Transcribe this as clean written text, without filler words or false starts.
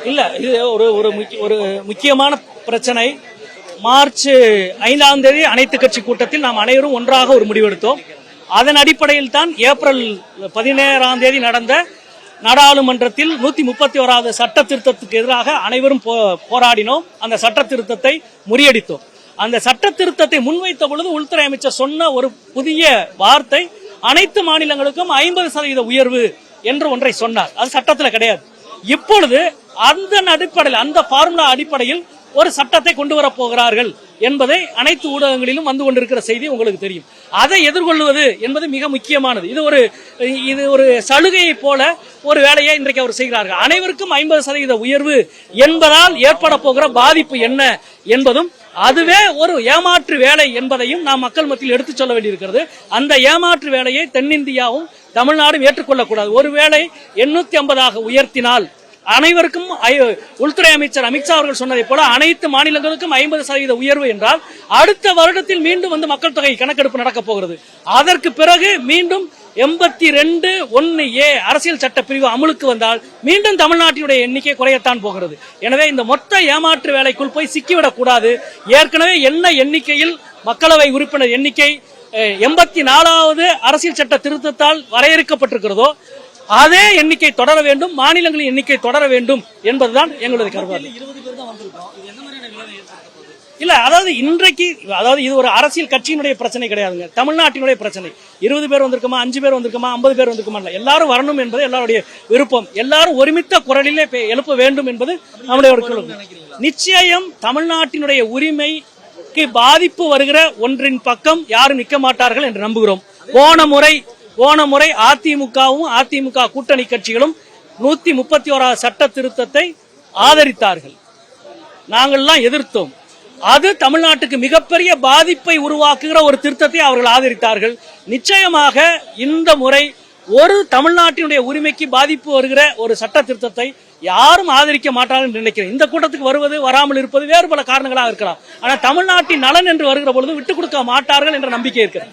இல்ல இது ஒரு முக்கியமான பிரச்சனை. மார்ச் 5ஆம் தேதி அனைத்து கட்சி கூட்டத்தில் நாம் அனைவரும் ஒன்றாக ஒரு முடிவெடுத்தோம். அதன் அடிப்படையில் தான் ஏப்ரல் 17ஆம் தேதி நடந்த நாடாளுமன்றத்தில் 131வது சட்ட திருத்தத்துக்கு எதிராக அனைவரும் போராடினோம். அந்த சட்ட திருத்தத்தை முறியடித்தோம். அந்த சட்ட திருத்தத்தை முன்வைத்த பொழுது உள்துறை அமைச்சர் சொன்ன ஒரு புதிய வார்த்தை, அனைத்து மாநிலங்களுக்கும் 50% உயர்வு என்று ஒன்றை சொன்னார். அது சட்டத்தில் கிடையாது. இப்பொழுது அந்த அடிப்படையில், அந்த பார்முலா அடிப்படையில் ஒரு சட்டத்தை கொண்டு வரப் போகிறார்கள் என்பதை அனைத்து ஊடகங்களிலும் வந்து கொண்டிருக்கிற செய்தி உங்களுக்கு தெரியும். அதை எதிர்கொள்வது என்பது மிக முக்கியமானது. இது ஒரு சலுகையை போல ஒரு வேலையை இன்றைக்கு அவர் செய்கிறார்கள். அனைவருக்கும் 50% உயர்வு என்பதால் ஏற்பட போகிற பாதிப்பு என்ன என்பதும், அதுவே ஒரு ஏமாற்று வேலை என்பதையும் நாம் மக்கள் மத்தியில் எடுத்துச் சொல்ல வேண்டியிருக்கிறது. அந்த ஏமாற்று வேலையை தென்னிந்தியாவும் தமிழ்நாடும் ஏற்றுக்கொள்ளக்கூடாது. ஒருவேளை 850 உயர்த்தினால் அனைவருக்கும், உள்துறை அமைச்சர் அமித்ஷா அவர்கள் சொன்னதை போல அனைத்து மாநிலங்களுக்கும் 50% உயர்வு என்றால் அடுத்த வருடத்தில் மீண்டும் வந்து மக்கள் தொகை கணக்கெடுப்பு நடக்க போகிறது. அதற்கு பிறகு மீண்டும் 82(1)(a) அரசியல் சட்ட பிரிவு அமலுக்கு வந்தால் மீண்டும் தமிழ்நாட்டினுடைய எண்ணிக்கை குறையத்தான் போகிறது. எனவே இந்த மொத்த ஏமாற்று வேலைக்குள் போய் சிக்கிவிடக் கூடாது. ஏற்கனவே என்ன எண்ணிக்கையில் மக்களவை உறுப்பினர் எண்ணிக்கை 84வது அரசியல் சட்ட திருத்தத்தால் வரையறுக்கப்பட்டிருக்கிறதோ அதே எண்ணிக்கை தொடர வேண்டும், மாநிலங்களின் எண்ணிக்கை தொடர வேண்டும் என்பதுதான் எங்களுடைய கருத்து. இல்ல, இன்றைக்கு இது ஒரு அரசியல் கட்சியினுடைய பிரச்சனை கிடையாதுங்க. தமிழ்நாட்டினுடைய பிரச்சனை. 20 பேர் வந்திருக்குமா, 5 பேர் வந்திருக்குமா, 50 பேர் வந்திருக்குமா, எல்லாரும் வரணும் என்பது எல்லாருடைய விருப்பம். எல்லாரும் ஒருமித்த குரலிலே எழுப்ப வேண்டும் என்பது நம்முடைய ஒரு குழு. நிச்சயம் தமிழ்நாட்டினுடைய உரிமைக்கு பாதிப்பு வருகிற ஒன்றின் பக்கம் யாரும் நிற்க மாட்டார்கள் என்று நம்புகிறோம். போன முறை அதிமுகவும் அதிமுக கூட்டணி கட்சிகளும் 131வது சட்ட திருத்தத்தை ஆதரித்தார்கள். நாங்கள்லாம் எதிர்த்தோம். அது தமிழ்நாட்டுக்கு மிகப்பெரிய பாதிப்பை உருவாக்குகிற ஒரு திருத்தத்தை அவர்கள் ஆதரித்தார்கள். நிச்சயமாக இந்த முறை ஒரு தமிழ்நாட்டினுடைய உரிமைக்கு பாதிப்பு வருகிற ஒரு சட்ட திருத்தத்தை யாரும் ஆதரிக்க மாட்டார்கள் என்று நினைக்கிறேன். இந்த கூட்டத்துக்கு வருவது, வராமல் இருப்பது வேறு பல காரணங்களாக இருக்கலாம். ஆனால் தமிழ்நாட்டின் நலன் என்று வருகிற பொழுது விட்டுக் கொடுக்க மாட்டார்கள் என்ற நம்பிக்கை இருக்கிறது.